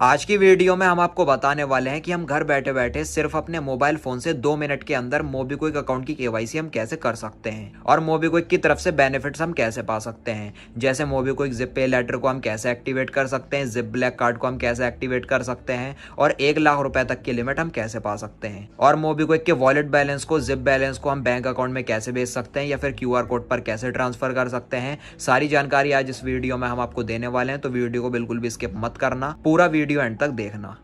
आज की वीडियो में हम आपको बताने वाले हैं कि हम घर बैठे बैठे सिर्फ अपने मोबाइल फोन से 2 मिनट के अंदर मोबीक्विक अकाउंट की केवाईसी हम कैसे कर सकते हैं और मोबीक्विक की तरफ से बेनिफिट्स हम कैसे पा सकते हैं। जैसे मोबीक्विक जिप पे लेटर को हम कैसे एक्टिवेट कर सकते हैं, जिप ब्लैक कार्ड को हम कैसे एक्टिवेट कर सकते हैं और 1 लाख रुपए तक की लिमिट हम कैसे पा सकते हैं, और मोबीक्विक के वॉलेट बैलेंस को, जिप बैलेंस को हम बैंक अकाउंट में कैसे भेज सकते हैं या फिर QR कोड पर कैसे ट्रांसफर कर सकते हैं। सारी जानकारी आज इस वीडियो में हम आपको देने वाले हैं, तो वीडियो को बिल्कुल भी स्किप मत करना, पूरा वीडियो एंड तक देखना।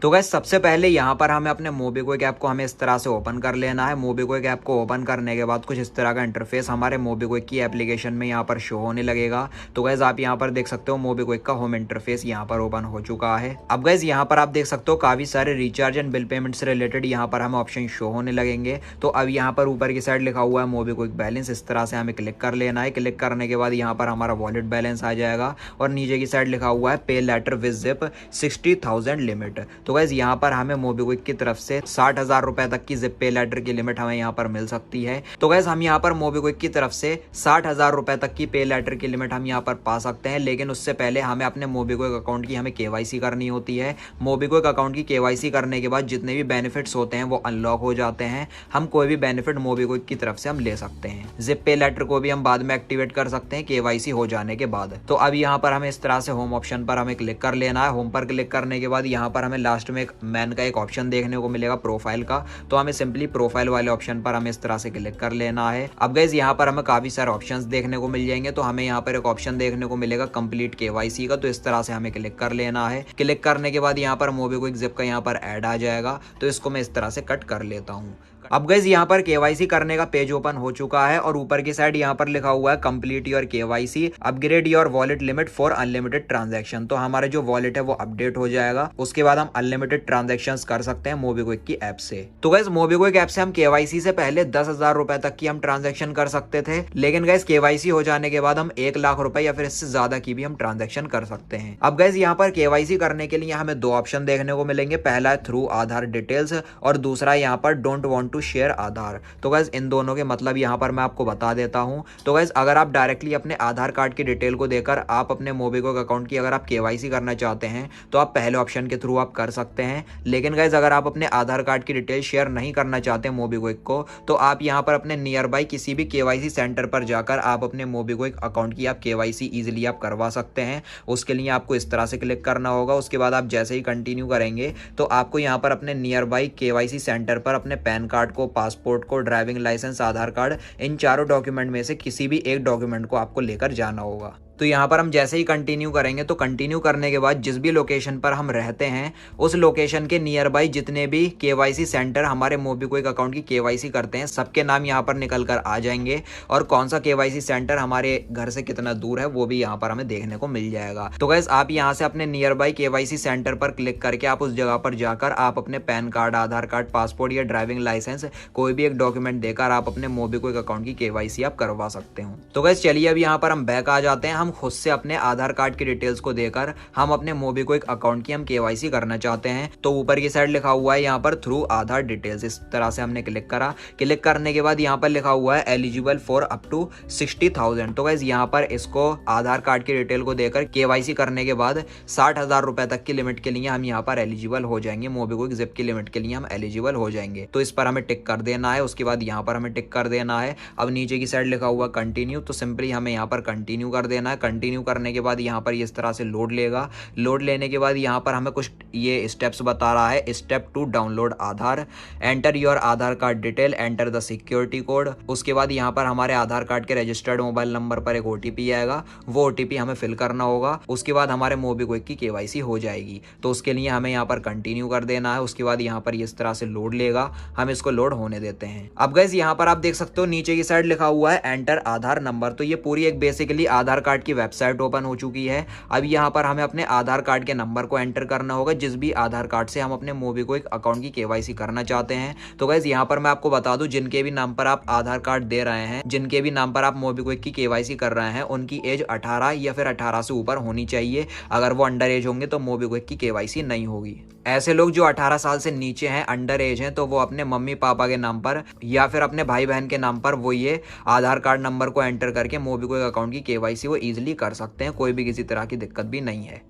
तो गाइस सबसे पहले यहाँ पर हमें अपने मोबीक्विक ऐप को हमें इस तरह से ओपन कर लेना है। मोबीक्विक ऐप को ओपन करने के बाद कुछ इस तरह का इंटरफेस हमारे मोबीक्विक की एप्लीकेशन में यहाँ पर शो होने लगेगा। तो गाइस आप यहाँ पर देख सकते हो मोबीक्विक का होम इंटरफेस यहाँ पर ओपन हो चुका है। अब गाइस यहाँ पर आप देख सकते हो काफी सारे रिचार्ज एंड बिल पेमेंट से रिलेटेड यहाँ पर हमें ऑप्शन शो होने लगेंगे। तो अब यहाँ पर ऊपर की साइड लिखा हुआ है मोबीक्विक बैलेंस, इस तरह से हमें क्लिक कर लेना है। क्लिक करने के बाद यहाँ पर हमारा वॉलेट बैलेंस आ जाएगा और नीचे की साइड लिखा हुआ है पे लेटर विद जिप 60,000 लिमिट। तो गाइस यहाँ पर हमें मोबीक्विक की तरफ से 60,000 रुपए तक की जिप पे लेटर की लिमिट हमें यहाँ पर मिल सकती है। तो गाइस हम यहाँ पर मोबीक्विक की तरफ से 60,000 रुपए तक की पे लेटर की लिमिट हम यहाँ पर पा सकते हैं, लेकिन उससे पहले हमें अपने मोबीक्विक अकाउंट की हमें केवाईसी करनी होती है। मोबीक्विक अकाउंट की केवाईसी करने के बाद जितने भी बेनिफिट्स होते हैं वो अनलॉक हो जाते हैं। हम कोई भी बेनिफिट मोबीक्विक की तरफ से हम ले सकते हैं। जिप पे लेटर को भी हम बाद में एक्टिवेट कर सकते हैं केवाईसी हो जाने के बाद। तो अब यहाँ पर हमें इस तरह से होम ऑप्शन पर हमें क्लिक कर लेना है। होम पर क्लिक करने के बाद यहाँ पर हमें लास्ट में एक मैन का एक ऑप्शन देखने को मिलेगा प्रोफाइल का। तो हमें सिंपली प्रोफाइल वाले ऑप्शन पर हमें इस तरह से क्लिक कर लेना है। अब गाइस यहाँ पर हमें काफी सारे ऑप्शंस देखने को मिल जाएंगे। तो हमें यहाँ पर एक ऑप्शन देखने को मिलेगा कंप्लीट केवाईसी का, तो इस तरह से हमें क्लिक कर लेना है। क्लिक करने के बाद यहाँ पर मोबीक्विक जिप का यहाँ पर ऐड आ जाएगा, तो इसको मैं इस तरह से कट कर लेता हूँ। अब गाइस यहाँ पर केवाईसी करने का पेज ओपन हो चुका है और ऊपर की साइड यहाँ पर लिखा हुआ है complete your KYC, upgrade your wallet limit for unlimited transaction. तो हमारा जो वॉलेट है वो अपडेट हो जाएगा, उसके बाद हम अनलिमिटेड ट्रांजैक्शंस कर सकते हैं मोबीक्विक की ऐप से। तो गाइस मोबीक्विक ऐप से हम केवाईसी से पहले 10,000 रुपए तक की हम ट्रांजेक्शन कर सकते थे, लेकिन गाइस केवाईसी हो जाने के बाद हम 1 लाख रुपए या फिर इससे ज्यादा की भी हम ट्रांजेक्शन कर सकते हैं। अब गाइस यहाँ पर केवाईसी करने के लिए हमें 2 ऑप्शन देखने को मिलेंगे। पहला है थ्रू आधार डिटेल्स और दूसरा यहाँ पर डोंट वांट टू शेयर आधार। तो गाइस इन दोनों के मतलब यहाँ पर मैं आपको बता देता हूँ। तो गाइस अगर आप डायरेक्टली अपने आधार कार्ड की डिटेल को देकर आप अपने मोबीक्विक अकाउंट की अगर आप केवाईसी करना चाहते हैं तो आप पहले ऑप्शन के थ्रू आप कर सकते हैं। लेकिन गाइस अगर आप अपने आधार कार्ड की डिटेल शेयर नहीं करना चाहते मोबीक्विक को, तो आप यहाँ पर अपने नियर बाई किसी भी केवाईसी सेंटर पर जाकर आप अपने मोबीक्विक अकाउंट की आप केवाईसी इजीली आप करवा सकते हैं। उसके लिए आपको इस तरह से क्लिक करना होगा। उसके बाद आप जैसे ही कंटिन्यू करेंगे तो आपको यहाँ पर अपने नियर बाई केवाईसी सेंटर पर अपने पैन कार्ड को, पासपोर्ट को, ड्राइविंग लाइसेंस, आधार कार्ड, इन चारों डॉक्यूमेंट में से किसी भी एक डॉक्यूमेंट को आपको लेकर जाना होगा। तो यहाँ पर हम जैसे ही कंटिन्यू करेंगे तो कंटिन्यू करने के बाद जिस भी लोकेशन पर हम रहते हैं उस लोकेशन के नियर बाई जितने भी केवाईसी सेंटर हमारे मोबीक्विक अकाउंट की केवाईसी करते हैं सबके नाम यहाँ पर निकल कर आ जाएंगे, और कौन सा केवाईसी सेंटर हमारे घर से कितना दूर है वो भी यहाँ पर हमें देखने को मिल जाएगा। तो गाइस आप यहाँ से अपने नियर बाई केवाईसी सेंटर पर क्लिक करके आप उस जगह पर जाकर आप अपने पैन कार्ड, आधार कार्ड, पासपोर्ट या ड्राइविंग लाइसेंस कोई भी एक डॉक्यूमेंट देकर आप अपने मोबीक्विक अकाउंट की केवाईसी आप करवा सकते हो। तो गाइस चलिए अब यहाँ पर हम बैक आ जाते हैं। हम खुद से अपने आधार कार्ड की डिटेल्स को देकर हम अपने मोबीक्विक अकाउंट की हम केवाईसी करना चाहते हैं। तो ऊपर की साइड लिखा हुआ है यहाँ पर थ्रू आधार डिटेल्स, इस तरह से हमने क्लिक करा। क्लिक करने के बाद यहाँ पर लिखा हुआ है एलिजिबल फॉर अप टू 60,000। तो गाइस यहाँ पर इसको आधार कार्ड की डिटेल को देकर केवाईसी करने के बाद 60,000 रुपए तक की लिमिट के लिए हम यहाँ पर एलिजिबल हो जाएंगे। मोबीक्विक जिप की लिमिट के लिए हम एलिजिबल हो जाएंगे। तो इस पर हमें टिक कर देना है। उसके बाद यहाँ पर हमें टिक कर देना है। अब नीचे की साइड लिखा हुआ कंटिन्यू, तो सिंपली हमें यहाँ पर कंटिन्यू कर देना है। कंटिन्यू करने के बाद यहाँ पर इस तरह से लोड लेगा। लोड लेने के बाद यहाँ पर हमें कुछ ये स्टेप्स बता रहा है। Step 2 download Aadhaar, enter your Aadhaar card detail, enter the security code. उसके बाद यहाँ पर हमारे आधार कार्ड के रजिस्टर्ड मोबाइल नंबर पर एक OTP आएगा, वो OTP हमें फिल करना होगा। उसके बाद हमारे मोबीक्विक की केवाईसी हो जाएगी। तो उसके लिए हमें यहाँ पर कंटिन्यू कर देना है। उसके बाद यहाँ पर इस तरह से लोड लेगा, हम इसको लोड होने देते हैं। अब गाइस यहाँ पर आप देख सकते हो नीचे की साइड लिखा हुआ है एंटर आधार नंबर। तो ये पूरी एक बेसिकली आधार कार्ड की वेबसाइट ओपन हो चुकी है। अब यहाँ पर हमें अपने आधार कार्ड के नंबर को एंटर करना होगा, जिस भी आधार कार्ड से हम अपने मोबीक्विक अकाउंट की केवाईसी करना चाहते हैं। तो गाइस यहाँ पर मैं आपको बता दूं, जिनके भी नाम पर आप आधार कार्ड दे रहे हैं, जिनके भी नाम पर आप मोबीक्विक की केवाईसी कर रहे हैं, उनकी एज 18 या फिर 18 से ऊपर होनी चाहिए। अगर वो अंडर एज होंगे तो मोबीक्विक की केवाईसी नहीं होगी। ऐसे लोग जो 18 साल से नीचे हैं, अंडर एज हैं, तो वो अपने मम्मी पापा के नाम पर या फिर अपने भाई बहन के नाम पर वो ये आधार कार्ड नंबर को एंटर करके मोबीक्विक अकाउंट की केवाईसी वो इजीली कर सकते हैं। कोई भी किसी तरह की दिक्कत भी नहीं है।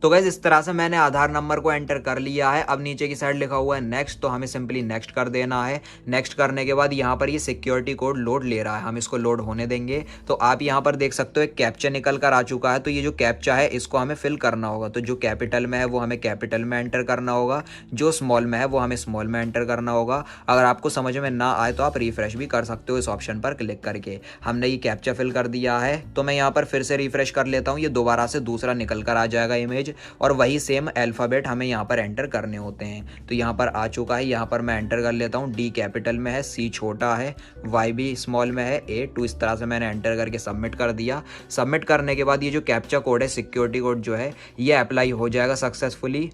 तो गाइस इस तरह से मैंने आधार नंबर को एंटर कर लिया है। अब नीचे की साइड लिखा हुआ है नेक्स्ट, तो हमें सिंपली नेक्स्ट कर देना है। नेक्स्ट करने के बाद यहाँ पर ये सिक्योरिटी कोड लोड ले रहा है, हम इसको लोड होने देंगे। तो आप यहाँ पर देख सकते हो एक कैप्चा निकल कर आ चुका है। तो ये जो कैप्चा है इसको हमें फिल करना होगा। तो जो कैपिटल में है वो हमें कैपिटल में एंटर करना होगा, जो स्मॉल में है वो हमें स्मॉल में एंटर करना होगा। अगर आपको समझ में ना आए तो आप रिफ्रेश भी कर सकते हो इस ऑप्शन पर क्लिक करके। हमने ये कैप्चा फिल कर दिया है, तो मैं यहाँ पर फिर से रिफ्रेश कर लेता हूँ। ये दोबारा से दूसरा निकल कर आ जाएगा इमेज, और वही सेम अल्फाबेट हमें यहाँ पर एंटर करने होते हैं। तो यहाँ पर आ चुका है, यहाँ पर मैं एंटर कर लेता हूँ। डी कैपिटल में है, सी छोटा है, वाई भी स्मॉल में है, ए टू। इस तरह से मैंने एंटर करके सबमिट कर दिया। सबमिट करने के बाद ये जो कैप्चा कोड है, सिक्योरिटी कोड जो है, ये अप्लाई हो जाएगा सक्सेसफुली।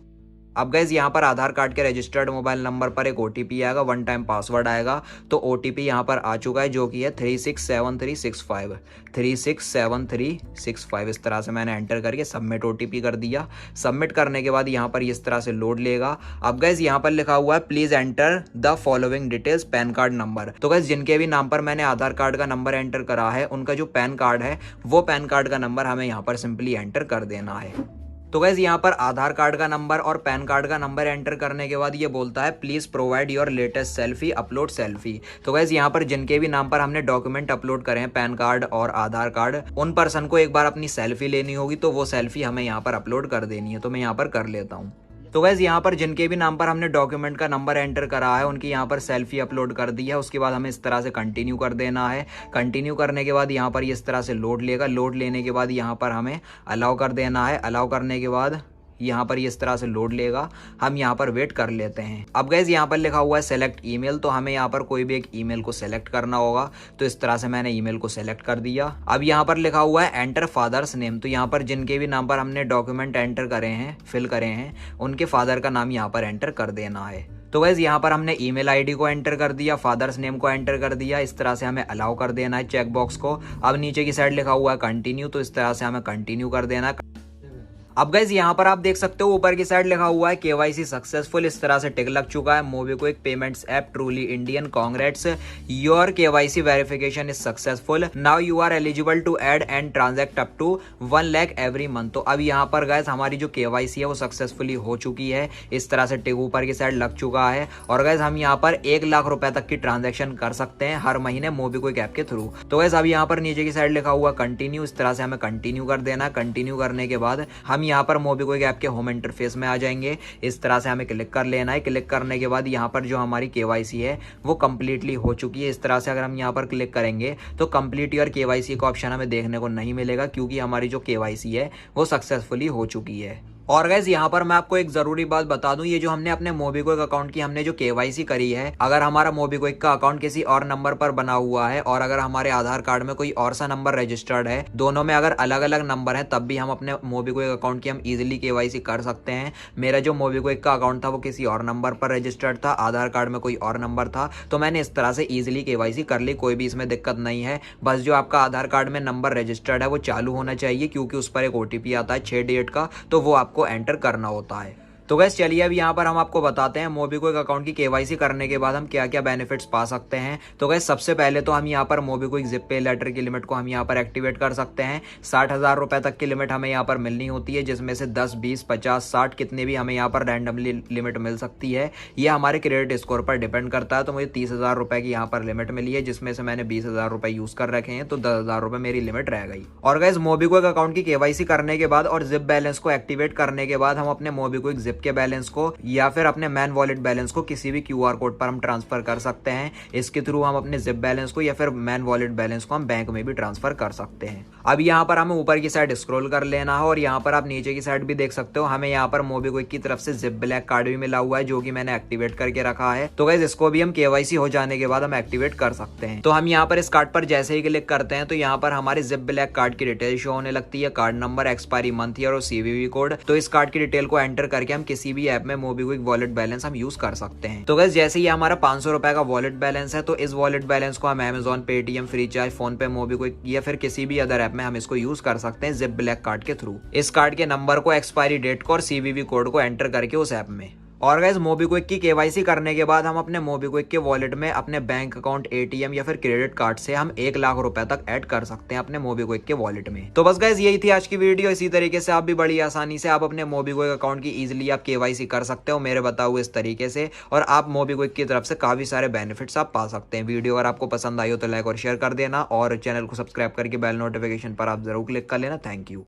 अब गाइस यहाँ पर आधार कार्ड के रजिस्टर्ड मोबाइल नंबर पर एक ओटीपी आएगा, वन टाइम पासवर्ड आएगा। तो ओटीपी यहाँ पर आ चुका है जो कि है 367365 367365। इस तरह से मैंने एंटर करके सबमिट ओटीपी कर दिया। सबमिट करने के बाद यहाँ पर इस तरह से लोड लेगा। अब गाइस यहाँ पर लिखा हुआ है please enter the following details pan card number. तो गाइस जिनके भी नाम पर मैंने आधार कार्ड का नंबर एंटर करा है, उनका जो पैन कार्ड है वो पैन कार्ड का नंबर हमें यहाँ पर सिंपली एंटर कर देना है। तो गाइस यहाँ पर आधार कार्ड का नंबर और पैन कार्ड का नंबर एंटर करने के बाद ये बोलता है please provide your latest selfie, upload selfie. तो गाइस यहाँ पर जिनके भी नाम पर हमने डॉक्यूमेंट अपलोड करे हैं, पैन कार्ड और आधार कार्ड, उन पर्सन को एक बार अपनी सेल्फी लेनी होगी। तो वो सेल्फी हमें यहाँ पर अपलोड कर देनी है। तो मैं यहाँ पर कर लेता हूँ। तो गाइस यहाँ पर जिनके भी नाम पर हमने डॉक्यूमेंट का नंबर एंटर करा है, उनकी यहाँ पर सेल्फी अपलोड कर दी है। उसके बाद हमें इस तरह से कंटिन्यू कर देना है। कंटिन्यू करने के बाद यहाँ पर इस तरह से लोड लेगा। लोड लेने के बाद यहाँ पर हमें अलाउ कर देना है। अलाउ करने के बाद यहाँ पर इस तरह से लोड लेगा। हम यहाँ पर वेट कर लेते हैं। अब गाइस यहाँ पर लिखा हुआ है सेलेक्ट ईमेल, तो हमें यहाँ पर कोई भी एक ईमेल को सेलेक्ट करना होगा। तो इस तरह से मैंने ईमेल को सेलेक्ट कर दिया। अब यहाँ पर लिखा हुआ है एंटर फादर्स नेम, तो यहाँ पर जिनके भी नाम पर हमने डॉक्यूमेंट एंटर करे हैं, फिल करे हैं, उनके फादर का नाम यहाँ पर एंटर कर देना है। तो गाइस यहाँ पर हमने ईमेल आईडी को एंटर कर दिया, फादर्स नेम को एंटर कर दिया। इस तरह से हमें अलाउ कर देना है चेक बॉक्स को। अब नीचे की साइड लिखा हुआ है कंटिन्यू, तो इस तरह से हमें कंटिन्यू कर देना है। अब गाइस यहाँ पर आप देख सकते हो ऊपर की साइड लिखा हुआ है केवाईसी सक्सेसफुल। इस तरह से टिक लग चुका है। MobiKwik payments app truly Indian, congrats, your KYC verification is successful, now you are eligible to add and transact up to 1 lakh every month. तो अब यहाँ पर गाइस हमारी जो केवाईसी है वो सक्सेसफुली हो चुकी है। इस तरह से टिक ऊपर की साइड लग चुका है। और गाइस हम यहाँ पर 1 लाख रुपए तक की ट्रांजेक्शन कर सकते हैं हर महीने मोबीक्विक ऐप के थ्रू। तो गाइस अब यहाँ पर नीचे की साइड लिखा हुआ कंटिन्यू, इस तरह से हमें कंटिन्यू कर देना। कंटिन्यू करने के बाद हम यहाँ पर मोबीक्विक ऐप के होम इंटरफेस में आ जाएंगे। इस तरह से हमें क्लिक कर लेना है। क्लिक करने के बाद यहाँ पर जो हमारी केवाईसी है वो कंप्लीटली हो चुकी है। इस तरह से अगर हम यहाँ पर क्लिक करेंगे तो कंप्लीट योर केवाईसी का ऑप्शन हमें देखने को नहीं मिलेगा, क्योंकि हमारी जो केवाईसी है वो सक्सेसफुली हो चुकी है। और गाइस यहाँ पर मैं आपको एक जरूरी बात बता दूं, ये जो हमने अपने मोबीक्विक अकाउंट की हमने जो केवाईसी करी है, अगर हमारा मोबीक्विक का अकाउंट किसी और नंबर पर बना हुआ है और अगर हमारे आधार कार्ड में कोई और सा नंबर रजिस्टर्ड है, दोनों में अगर अलग अलग नंबर है, तब भी हम अपने मोबीक्विक अकाउंट की हम इजीली केवाईसी कर सकते हैं। मेरा जो मोबीक्विक का अकाउंट था वो किसी और नंबर पर रजिस्टर्ड था, आधार कार्ड में कोई और नंबर था, तो मैंने इस तरह से इजीली केवाईसी कर ली। कोई भी इसमें दिक्कत नहीं है। बस जो आपका आधार कार्ड में नंबर रजिस्टर्ड है वो चालू होना चाहिए, क्योंकि उस पर एक ओटीपी आता है 6 डिजिट का, तो वो आपको एंटर करना होता है। तो गैस चलिए अब यहाँ पर हम आपको बताते हैं मोबीक्विक अकाउंट की केवाईसी करने के बाद हम क्या क्या बेनिफिट्स पा सकते हैं। तो गैस सबसे पहले तो हम यहाँ पर मोबीक्विक जिप पे लेटर की लिमिट को हम यहाँ पर एक्टिवेट कर सकते हैं। 60,000 रुपए तक की लिमिट हमें यहाँ पर मिलनी होती है, जिसमें से 10, 20, 50, 60 कितने भी हमें यहाँ पर रैंडमली लिमिट मिल सकती है। ये हमारे क्रेडिट स्कोर पर डिपेंड करता है। तो मुझे 30,000 रुपए की यहाँ पर लिमिट मिली है, जिसमें से मैंने 20,000 रुपए यूज कर रखे हैं, तो 10,000 रुपए मेरी लिमिट रह गई। और गैस मोबीक्विक अकाउंट की केवाईसी करने के बाद और जिप बैलेंस को एक्टिवेट करने के बाद हम अपने मोबीक्विक जिप के बैलेंस को या फिर अपने मैन वॉलेट बैलेंस को किसी भी क्यूआर कोड पर हम ट्रांसफर कर सकते हैं। इसके थ्रू हम अपने जिप बैलेंस को या फिर मैन वॉलेट बैलेंस को हम बैंक में भी ट्रांसफर कर सकते हैं। अब यहाँ पर हमें ऊपर की साइड स्क्रॉल कर लेना है और यहाँ पर आप नीचे की साइड भी देख सकते हो, हमें यहाँ पर मोबीक्विक की तरफ से जिप ब्लैक कार्ड भी मिला हुआ है, जो कि मैंने एक्टिवेट करके रखा है। तो गाइस इसको भी हम केवाईसी हो जाने के बाद हम एक्टिवेट कर सकते हैं। तो हम यहाँ पर इस कार्ड पर जैसे ही क्लिक करते हैं तो यहाँ पर हमारे जिप ब्लैक कार्ड की डिटेल शो होने लगती है, card number, expiry month year और सीवीवी कोड। तो इस कार्ड की डिटेल को एंटर करके हम किसी भी ऐप में मोबीक्विक वॉलेट बैलेंस हम यूज कर सकते हैं। तो गाइस जैसे ही हमारा 500 रुपए का वॉलेट बैलेंस है, तो इस वॉलेट बैलेंस को हम अमेजॉन, पेटीएम, फ्रीचार्ज, फोन पे, मोबीक्विक या फिर किसी भी अदर ऐप में हम इसको यूज कर सकते हैं जिप ब्लैक कार्ड के थ्रू। इस कार्ड के नंबर को, एक्सपायरी डेट को और सीवीवी कोड को एंटर करके उस ऐप में। और गाइस मोबीक्विक की केवाईसी करने के बाद हम अपने मोबीक्विक के वॉलेट में अपने बैंक अकाउंट, एटीएम या फिर क्रेडिट कार्ड से हम 1 लाख रुपए तक ऐड कर सकते हैं अपने मोबीक्विक के वॉलेट में। तो बस गाइस यही थी आज की वीडियो। इसी तरीके से आप भी बड़ी आसानी से आप अपने मोबीक्विक अकाउंट की इजीली आप केवाईसी कर सकते हो मेरे बताए हुए इस तरीके से, और आप मोबीक्विक की तरफ से काफी सारे बेनिफिट्स आप पा सकते हैं। वीडियो अगर आपको पसंद आई हो तो लाइक और शेयर कर देना, और चैनल को सब्सक्राइब करके बेल नोटिफिकेशन पर आप जरूर क्लिक कर लेना। Thank you.